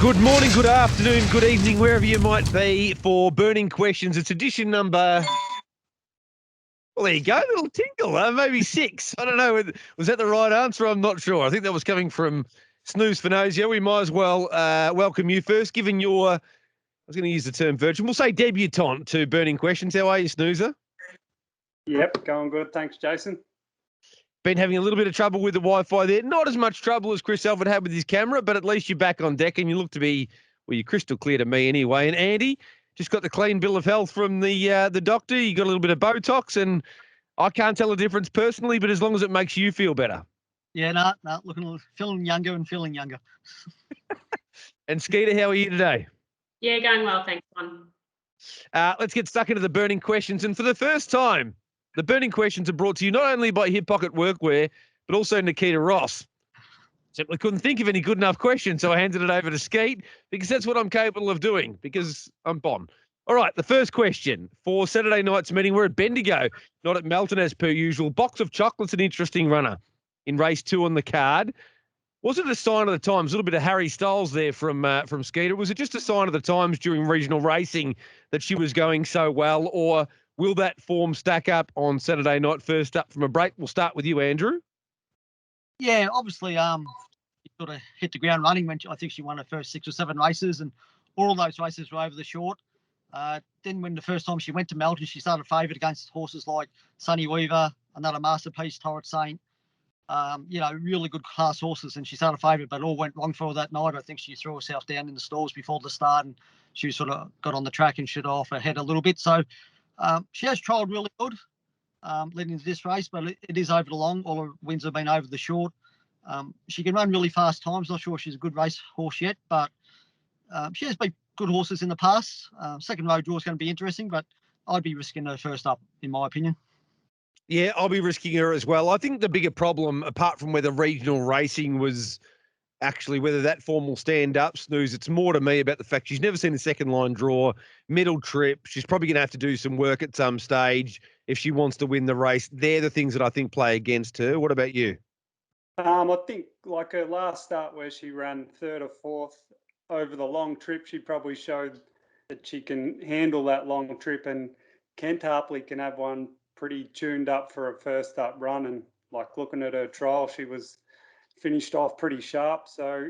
Good morning, good afternoon, good evening, wherever you might be for Burning Questions. It's edition number, well, there you go, little tinkle, maybe 6. I don't know. Was that the right answer? I'm not sure. I think that was coming from Svanosio. We might as well welcome you first, given your, I was going to use the term virgin, we'll say debutante to Burning Questions. How are you, Snoozer? Yep, going good. Thanks, Jason. Been having a little bit of trouble with the Wi-Fi there. Not as much trouble as Chris Alford had with his camera, but at least you're back on deck and you look to be, well, you're crystal clear to me anyway. And Andy, just got the clean bill of health from the doctor. You got a little bit of Botox, and I can't tell the difference personally, but as long as it makes you feel better. Yeah, no, feeling younger and feeling younger. And Skeeter, how are you today? Yeah, going well, thanks, Juan. Let's get stuck into the burning questions. And for the first time, the burning questions are brought to you not only by Hip Pocket Workwear, but also Nikkita Ross. Simply couldn't think of any good enough questions, so I handed it over to Skeet because that's what I'm capable of doing because I'm Bon. All right, the first question for Saturday night's meeting. We're at Bendigo, not at Melton as per usual. Boxofchocolates, an interesting runner in race 2 on the card. Was it a sign of the times? A little bit of Harry Styles there from Skeeter. Was it just a sign of the times during regional racing that she was going so well, or will that form stack up on Saturday night? First up from a break, we'll start with you, Andrew. Yeah, obviously, she sort of hit the ground running when I think she won her first 6 or 7 races, and all those races were over the short. Then when the first time she went to Melton, she started favourite against horses like Sunny Weaver, another Masterpiece, Torrid Saint, really good class horses, and she started favourite, but it all went wrong for her that night. I think she threw herself down in the stalls before the start, and she sort of got on the track and shut off her head a little bit. So she has trialled really good leading into this race, but it is over the long. All her wins have been over the short. She can run really fast times. Not sure she's a good race horse yet, but she has beat good horses in the past. Second row draw is going to be interesting, but I'd be risking her first up, in my opinion. Yeah, I'll be risking her as well. I think the bigger problem, apart from whether regional racing was actually whether that form will stand up, Snooze, it's more to me about the fact she's never seen a second line draw, middle trip. She's probably going to have to do some work at some stage if she wants to win the race. They're the things that I think play against her. What about you? I think like her last start where she ran 3rd or 4th over the long trip, she probably showed that she can handle that long trip, and Kent Harpley can have one pretty tuned up for a first up run. And like looking at her trial, she was finished off pretty sharp. So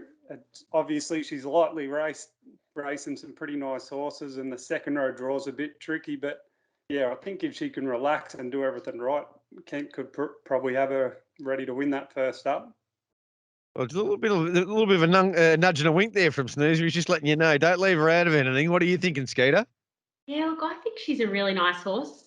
obviously she's lightly racing some pretty nice horses, and the second row draw's a bit tricky. But yeah, I think if she can relax and do everything right, Kent could probably have her ready to win that first up. Well, it's a little bit of a nudge and a wink there from Snooze. He's just letting you know, don't leave her out of anything. What are you thinking, Skeeter? Yeah, look, I think she's a really nice horse,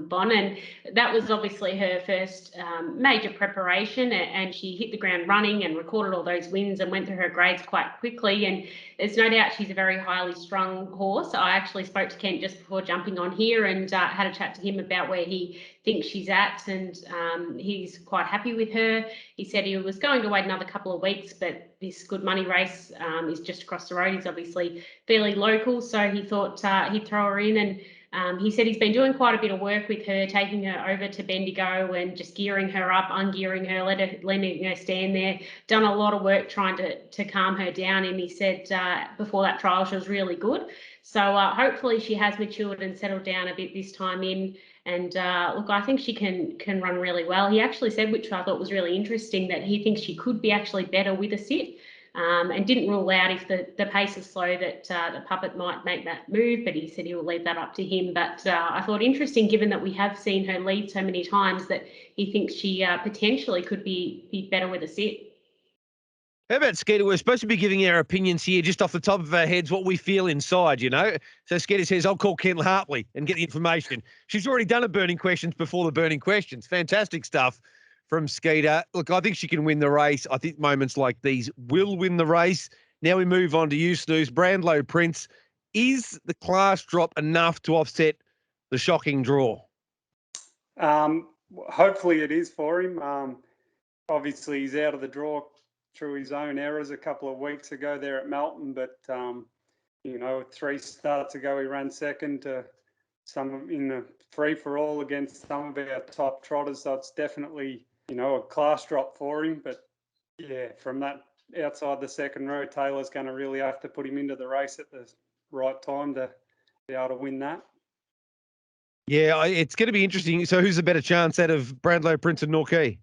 Bon, and that was obviously her first major preparation, and she hit the ground running and recorded all those wins and went through her grades quite quickly, and there's no doubt she's a very highly strung horse. I actually spoke to Kent just before jumping on here and had a chat to him about where he thinks she's at, and he's quite happy with her. He said he was going to wait another couple of weeks, but this Good Money race is just across the road. He's obviously fairly local, so he thought he'd throw her in, and he said he's been doing quite a bit of work with her, taking her over to Bendigo and just gearing her up, ungearing her, letting her stand there, done a lot of work trying to calm her down. And he said before that trial she was really good. So hopefully she has matured and settled down a bit this time in. And look, I think she can run really well. He actually said, which I thought was really interesting, that he thinks she could be actually better with a sit. And didn't rule out if the pace is slow that the puppet might make that move, but he said he will leave that up to him. But I thought interesting, given that we have seen her lead so many times, that he thinks she potentially could be better with a sit. How about Skeeter? We're supposed to be giving our opinions here just off the top of our heads, what we feel inside, you know? So Skeeter says, I'll call Ken Hartley and get the information. She's already done a burning questions before the burning questions. Fantastic stuff from Skeeter. Look, I think she can win the race. I think moments like these will win the race. Now we move on to you, Snooze. Brandlo Prince. Is the class drop enough to offset the shocking draw? Hopefully it is for him. Obviously he's out of the draw through his own errors a couple of weeks ago there at Melton, but 3 starts ago he ran second to some in the free-for-all against some of our top trotters, so it's definitely a class drop for him. But yeah, from that outside the second row, Taylor's going to really have to put him into the race at the right time to be able to win that. Yeah, it's going to be interesting. So who's a better chance out of Brandlo Prince and Nikkita?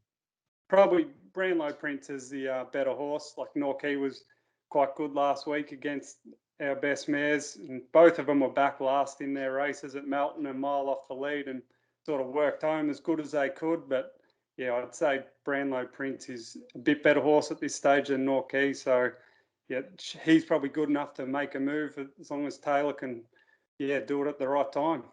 Probably Brandlo Prince is the better horse. Like Nikkita was quite good last week against our best mares, and both of them were back last in their races at Melton, a mile off the lead, and sort of worked home as good as they could. But yeah, I'd say Brandlo Prince is a bit better horse at this stage than Nikkita. So yeah, he's probably good enough to make a move as long as Taylor can, do it at the right time.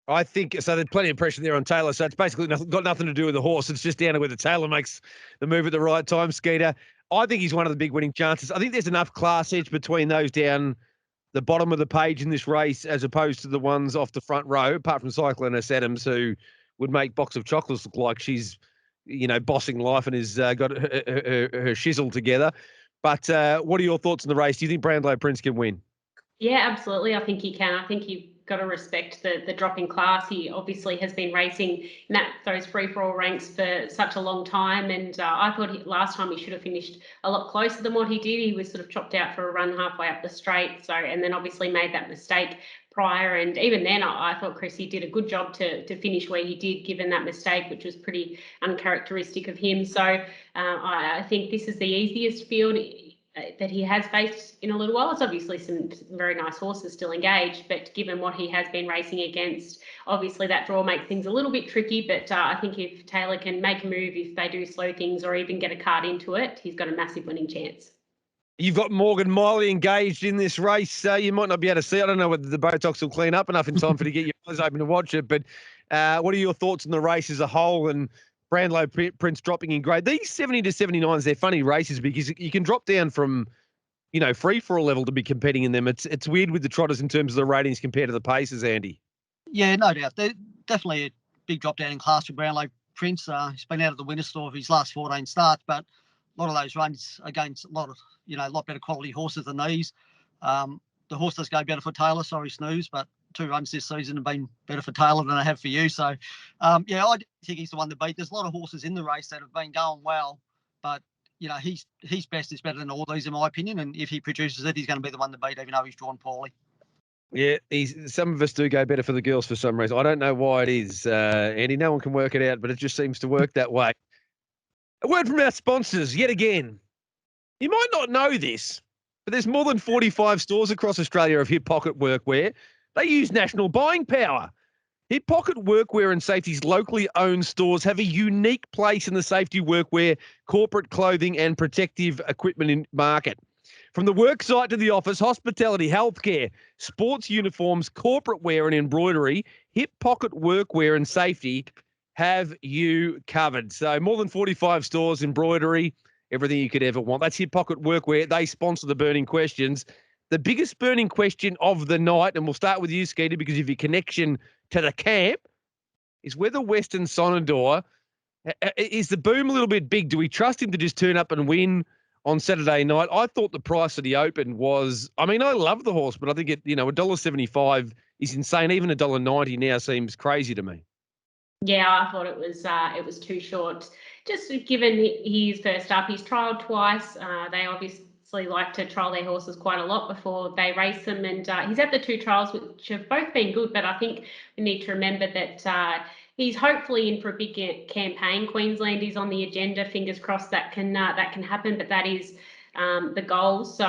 I think so. There's plenty of pressure there on Taylor. So it's basically got nothing to do with the horse. It's just down to whether Taylor makes the move at the right time. Skeeter, I think he's one of the big winning chances. I think there's enough class edge between those down the bottom of the page in this race as opposed to the ones off the front row, apart from Cycloness Adams, who would make Boxofchocolates look like she's, bossing life and has got her shizzle together. But what are your thoughts on the race? Do you think Brandlo Prince can win? Yeah, absolutely. I think he can. I think you've got to respect the drop in class. He obviously has been racing in those free-for-all ranks for such a long time, and I thought last time he should have finished a lot closer than what he did. He was sort of chopped out for a run halfway up the straight, and then obviously made that mistake prior. And even then, I thought Chrissy did a good job to finish where he did, given that mistake, which was pretty uncharacteristic of him. So I think this is the easiest field that he has faced in a little while. It's obviously some very nice horses still engaged, but given what he has been racing against, obviously that draw makes things a little bit tricky. But I think if Taylor can make a move, if they do slow things or even get a card into it, he's got a massive winning chance. You've got Morgan Miley engaged in this race. You might not be able to see. I don't know whether the Botox will clean up enough in time for you to get your eyes open to watch it. But what are your thoughts on the race as a whole and Brandlo Prince dropping in grade? These 70 to 79s, they're funny races because you can drop down from, free-for-all level to be competing in them. It's weird with the trotters in terms of the ratings compared to the paces, Andy. Yeah, no doubt. They're definitely a big drop down in class for Brandlo Prince. He's been out of the winner's store of his last 14 starts, but a lot of those runs against a lot better quality horses than these. The horse does go better for Taylor. Sorry, Snooze, but 2 runs this season have been better for Taylor than they have for you. So, I think he's the one to beat. There's a lot of horses in the race that have been going well, but his best is better than all these, in my opinion. And if he produces it, he's going to be the one to beat, even though he's drawn poorly. Yeah, some of us do go better for the girls for some reason. I don't know why it is, Andy. No one can work it out, but it just seems to work that way. A word from our sponsors yet again. You might not know this, but there's more than 45 stores across Australia of Hip Pocket Workwear. They use national buying power. Hip Pocket Workwear and Safety's locally owned stores have a unique place in the safety workwear, corporate clothing and protective equipment market. From the work site to the office, hospitality, healthcare, sports uniforms, corporate wear and embroidery, Hip Pocket Workwear and Safety have you covered. So more than 45 stores, embroidery, everything you could ever want. That's Hip Pocket Workwear. They sponsor the Burning Questions. The biggest burning question of the night, and we'll start with you, Skeeter, because of your connection to the camp, is whether Western Sonador, is the boom a little bit big? Do we trust him to just turn up and win on Saturday night? I thought the price that he opened was, I love the horse, but I think $1.75 is insane. Even $1.90 now seems crazy to me. Yeah, I thought it was too short. Just given he's first up, he's trialled twice. They obviously like to trial their horses quite a lot before they race them, and he's had the 2 trials which have both been good. But I think we need to remember that he's hopefully in for a big campaign. Queensland is on the agenda. Fingers crossed that can happen. But that is the goal. So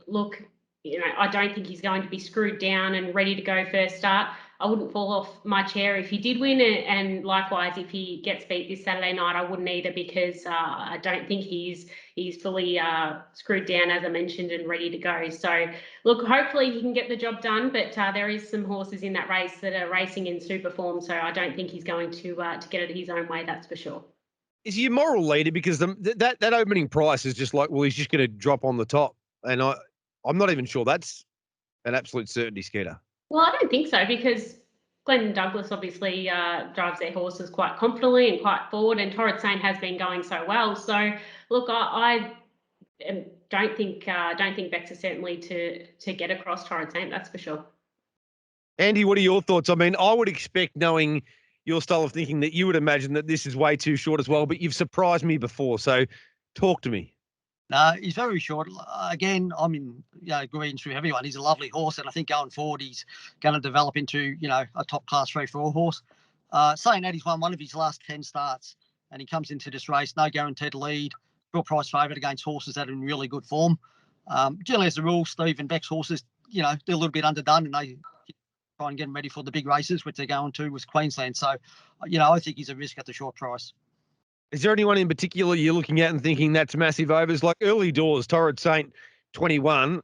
look, I don't think he's going to be screwed down and ready to go first start. I wouldn't fall off my chair if he did win it, and likewise if he gets beat this Saturday night, I wouldn't either, because I don't think he's fully screwed down, as I mentioned, and ready to go. So look, hopefully he can get the job done, but there is some horses in that race that are racing in super form, so I don't think he's going to get it his own way, that's for sure. Is he a moral leader? Because that opening price is just like, well, he's just going to drop on the top, and I'm not even sure that's an absolute certainty, Skeeter. Well, I don't think so, because Glenn Douglas obviously drives their horses quite confidently and quite forward, and Torrid Saint has been going so well. So, look, I don't think Bex is certainly to get across Torrid Saint, that's for sure. Andy, what are your thoughts? I would expect, knowing your style of thinking, that you would imagine that this is way too short as well, but you've surprised me before, so talk to me. No, he's very short. Again, I'm in agreeing through everyone. He's a lovely horse, and I think going forward, he's going to develop into a top class 3-4 horse. Saying that, he's won one of his last 10 starts, and he comes into this race no guaranteed lead, real price favourite against horses that are in really good form. Generally, as a rule, Steve and Beck's horses, they're a little bit underdone, and they try and get them ready for the big races, which they're going to with Queensland. So, I think he's a risk at the short price. Is there anyone in particular you're looking at and thinking that's massive overs? Like early doors, Torrid Saint 21.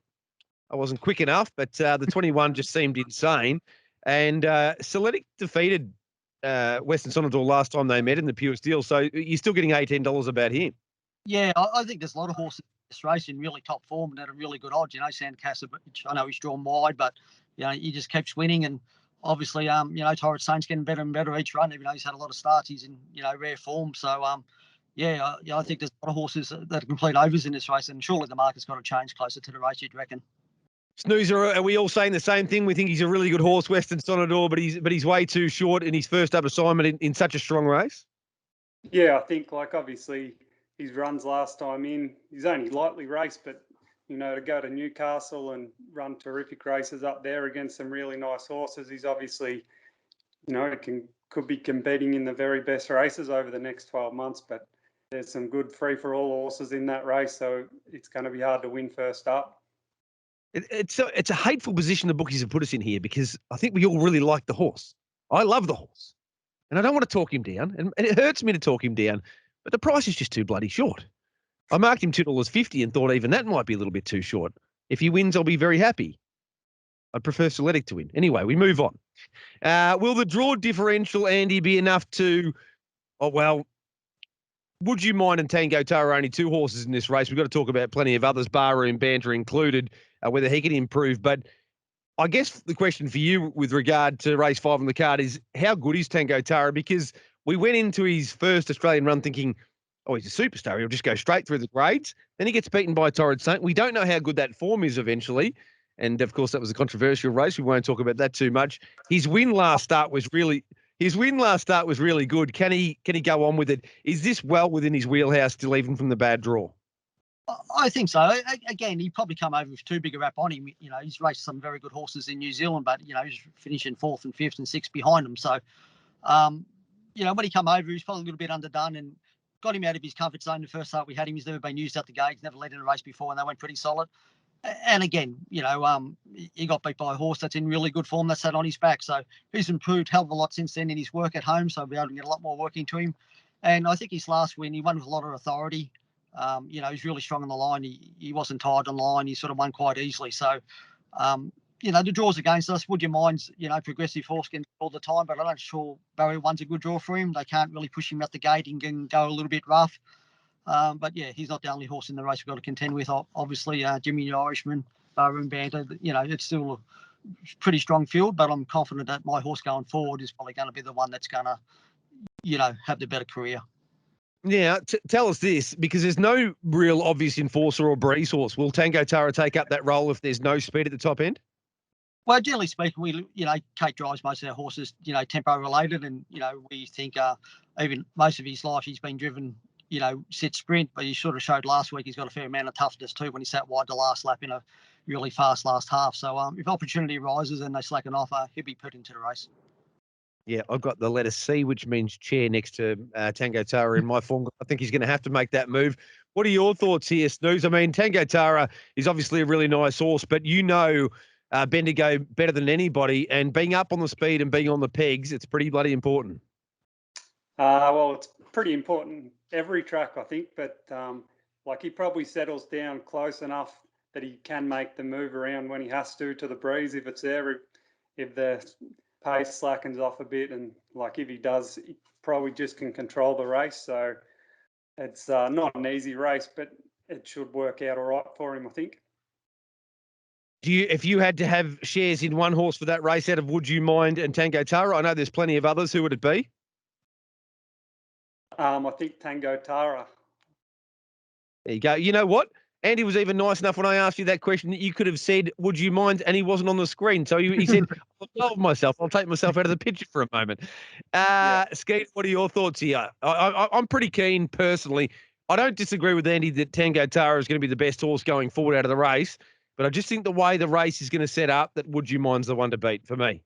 I wasn't quick enough, but the 21 just seemed insane. And Celtic defeated Western Sonador last time they met in the pure steel. So you're still getting $18 about him. Yeah, I think there's a lot of horses in this race in really top form and at a really good odds. Sandcastle, I know he's drawn wide, but he just keeps winning. And obviously, Torrid Saint's getting better and better each run. Even though he's had a lot of starts, he's in rare form. So I think there's a lot of horses that are complete overs in this race, and surely the market's got to change closer to the race, you'd reckon. Snoozer, are we all saying the same thing? We think he's a really good horse, Western Sonador, but he's way too short in his first up assignment in such a strong race? Yeah, I think obviously his runs last time in, he's only lightly raced, but to go to Newcastle and run terrific races up there against some really nice horses, he's obviously, could be competing in the very best races over the next 12 months, but there's some good free-for-all horses in that race, so it's going to be hard to win first up. It's a hateful position the bookies have put us in here, because I think we all really like the horse. I love the horse, and I don't want to talk him down, and it hurts me to talk him down, but the price is just too bloody short. I marked him $2.50 and thought even that might be a little bit too short. If he wins, I'll be very happy. I'd prefer Celtic to win. Anyway, we move on. Will the draw differential, Andy, be enough to... Would you mind and Tango Tara only two horses in this race? We've got to talk about plenty of others, barroom banter included, whether he can improve. But I guess the question for you with regard to race 5 on the card is, how good is Tango Tara? Because we went into his first Australian run thinking, oh, he's a superstar. He'll just go straight through the grades. Then he gets beaten by Torrid Saint. We don't know how good that form is eventually. And, of course, that was a controversial race. We won't talk about that too much. His win last start was really good. Can he go on with it? Is this well within his wheelhouse still, even from the bad draw? I think so. Again, he probably come over with too big a rap on him. He's raced some very good horses in New Zealand, but, he's finishing 4th and 5th and 6th behind him. So, when he come over, he's probably a little bit underdone and got him out of his comfort zone. The first start we had him, he's never been used out the gate. He's never led in a race before, and they went pretty solid. And again, he got beat by a horse that's in really good form that sat on his back. So he's improved hell of a lot since then in his work at home. So we'll be able to get a lot more work into him. And I think his last win, he won with a lot of authority. He's really strong on the line. He wasn't tired on the line. He sort of won quite easily. So, the draws against us, would you mind, progressive horse getting all the time, but I'm not sure Barrier 1's a good draw for him. They can't really push him out the gate and can go a little bit rough. But yeah, he's not the only horse in the race we've got to contend with. Obviously, Jimmy the Irishman, Barroom Banter, it's still a pretty strong field, but I'm confident that my horse going forward is probably going to be the one that's going to, have the better career. Yeah, tell us this, because there's no real obvious enforcer or breeze horse. Will Tango Tara take up that role if there's no speed at the top end? Well, generally speaking, Kate drives most of our horses, tempo related, and, we think even most of his life he's been driven, sit sprint, but he sort of showed last week he's got a fair amount of toughness too when he sat wide the last lap in a really fast last half. So if opportunity arises and they slacken off, he'll be put into the race. Yeah, I've got the letter C, which means chair next to Tango Tara in my form. I think he's going to have to make that move. What are your thoughts here, Snooze? I mean, Tango Tara is obviously a really nice horse, but Bendigo better than anybody, and being up on the speed and being on the pegs, it's pretty bloody important. Well, it's pretty important every track, I think, but he probably settles down close enough that he can make the move around when he has to the breeze if it's there, if the pace slackens off a bit, and if he does, he probably just can control the race. So it's not an easy race, but it should work out all right for him, I think. If you had to have shares in one horse for that race out of Would You Mind and Tango Tara, I know there's plenty of others, who would it be? I think Tango Tara. There you go. You know what? Andy was even nice enough when I asked you that question that you could have said, would you mind? And he wasn't on the screen. So he said, I'll take myself out of the picture for a moment. Skeet, what are your thoughts here? I'm pretty keen personally. I don't disagree with Andy that Tango Tara is going to be the best horse going forward out of the race, but I just think the way the race is going to set up, that Would You Mind's the one to beat for me.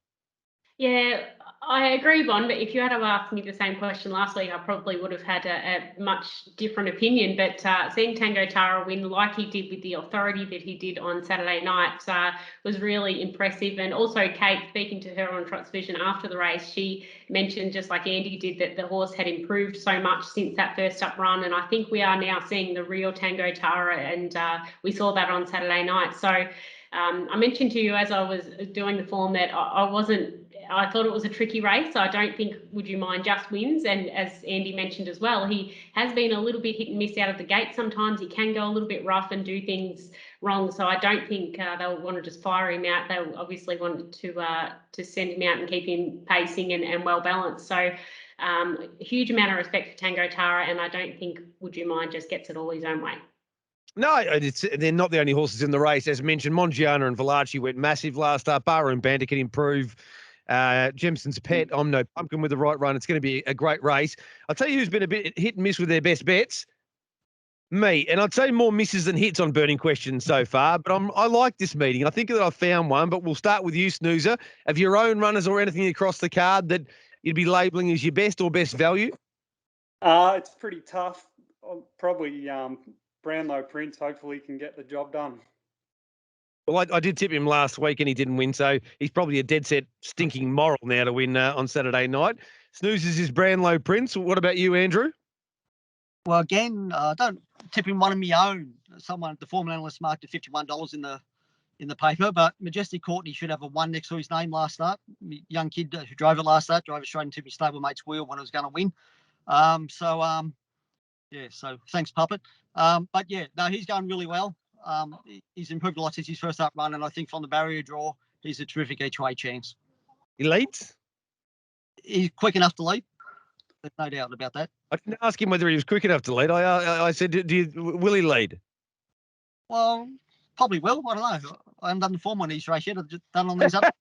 Yeah, I agree, Bon, but if you had to ask me the same question last week, I probably would have had a much different opinion. But seeing Tango Tara win like he did with the authority that he did on Saturday night was really impressive. And also Kate, speaking to her on Trot's Vision after the race, she mentioned, just like Andy did, that the horse had improved so much since that first up run. And I think we are now seeing the real Tango Tara, and we saw that on Saturday night. So I mentioned to you as I was doing the form that I thought it was a tricky race. I don't think Would You Mind just wins. And as Andy mentioned as well, he has been a little bit hit and miss out of the gate. Sometimes he can go a little bit rough and do things wrong. So I don't think they'll want to just fire him out. They'll obviously want to send him out and keep him pacing and well balanced. So a huge amount of respect for Tango Tara, and I don't think Would You Mind just gets it all his own way. No, they're not the only horses in the race. As mentioned, Mongiana and Valachi went massive last up. Barroom Banter can improve. Jemson's Pet, I'm No Pumpkin with the right run. It's going to be a great race. I'll tell you who's been a bit hit and miss with their best bets. Me. And I'd say more misses than hits on Burning Questions so far, but I like this meeting. I think that I've found one, but we'll start with you, Snoozer. Have your own runners or anything across the card that you'd be labelling as your best or best value? It's pretty tough. Probably Brandlo Prince. Hopefully he can get the job done. Well, I did tip him last week and he didn't win, so he's probably a dead set stinking moral now to win on Saturday night. Snoozes is Brandlo Prince. What about you, Andrew? Well, again, I don't tip him one of my own. The form analyst marked at $51 in the paper, but Majestic Courtney should have a 1 next to his name last start. Young kid who drove it last start, drove it straight into my stablemate's wheel when it was going to win. So thanks, Puppet. But yeah, no, he's going really well. He's improved a lot since his first up run, and I think from the barrier draw, he's a terrific each way chance. He leads? He's quick enough to lead. There's no doubt about that. I didn't ask him whether he was quick enough to lead. I said, will he lead? Well, probably will. I don't know. I haven't done the form on these race yet. I've just done on these other.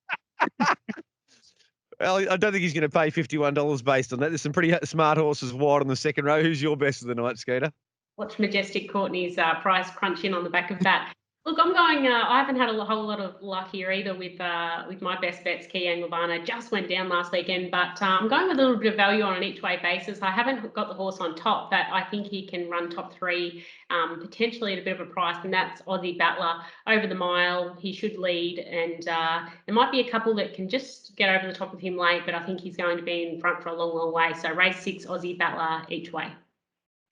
Well, I don't think he's going to pay $51 based on that. There's some pretty smart horses wide on the second row. Who's your best of the night, Skeeter? Watch Majestic Courtney's price crunch in on the back of that. Look, I'm going. I haven't had a whole lot of luck here either with my best bets. Key Anglebana just went down last weekend, but I'm going with a little bit of value on an each way basis. I haven't got the horse on top, but I think he can run top three, potentially at a bit of a price, and that's Aussie Battler over the mile. He should lead, and there might be a couple that can just get over the top of him late, but I think he's going to be in front for a long, long way. So race 6, Aussie Battler each way.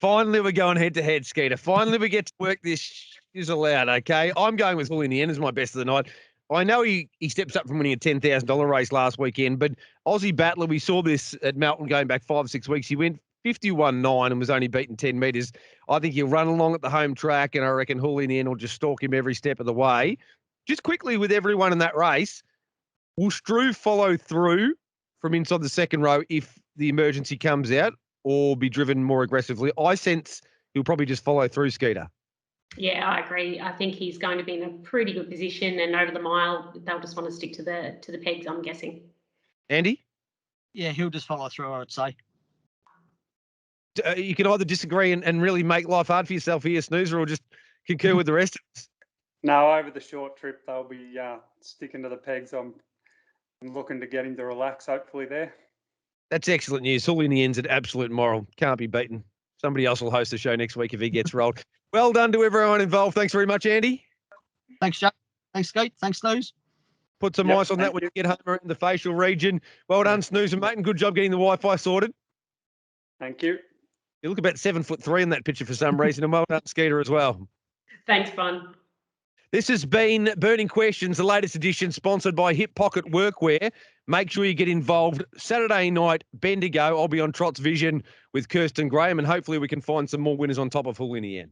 Finally, we're going head-to-head, Skeeter. Finally, we get to work this is allowed, okay? I'm going with Hull in the End as my best of the night. I know he steps up from winning a $10,000 race last weekend, but Aussie Battler, we saw this at Melton going back 5 or 6 weeks. He went 51.9 and was only beaten 10 metres. I think he'll run along at the home track, and I reckon Hull in the End will just stalk him every step of the way. Just quickly with everyone in that race, will Struve follow through from inside the second row if the emergency comes out, or be driven more aggressively? I sense he'll probably just follow through, Skeeter. Yeah, I agree. I think he's going to be in a pretty good position, and over the mile, they'll just want to stick to the pegs, I'm guessing. Andy? Yeah, he'll just follow through, I would say. You can either disagree and really make life hard for yourself here, Snoozer, or just concur with the rest of us. No, over the short trip, they'll be sticking to the pegs. I'm looking to get him to relax, hopefully, there. That's excellent news. Hull in the End's an absolute moral. Can't be beaten. Somebody else will host the show next week if he gets rolled. Well done to everyone involved. Thanks very much, Andy. Thanks, Jack. Thanks, Skate. Thanks, Snooze. Put some ice on that when you get home in the facial region. Well done, Snoozer, mate, and good job getting the Wi-Fi sorted. Thank you. You look about 7'3" in that picture for some reason, and well done, Skeeter, as well. Thanks, Bon. This has been Burning Questions, the latest edition, sponsored by Hip Pocket Workwear. Make sure you get involved. Saturday night, Bendigo. I'll be on Trot's Vision with Kirsten Graham, and hopefully we can find some more winners on top of Hull in the End.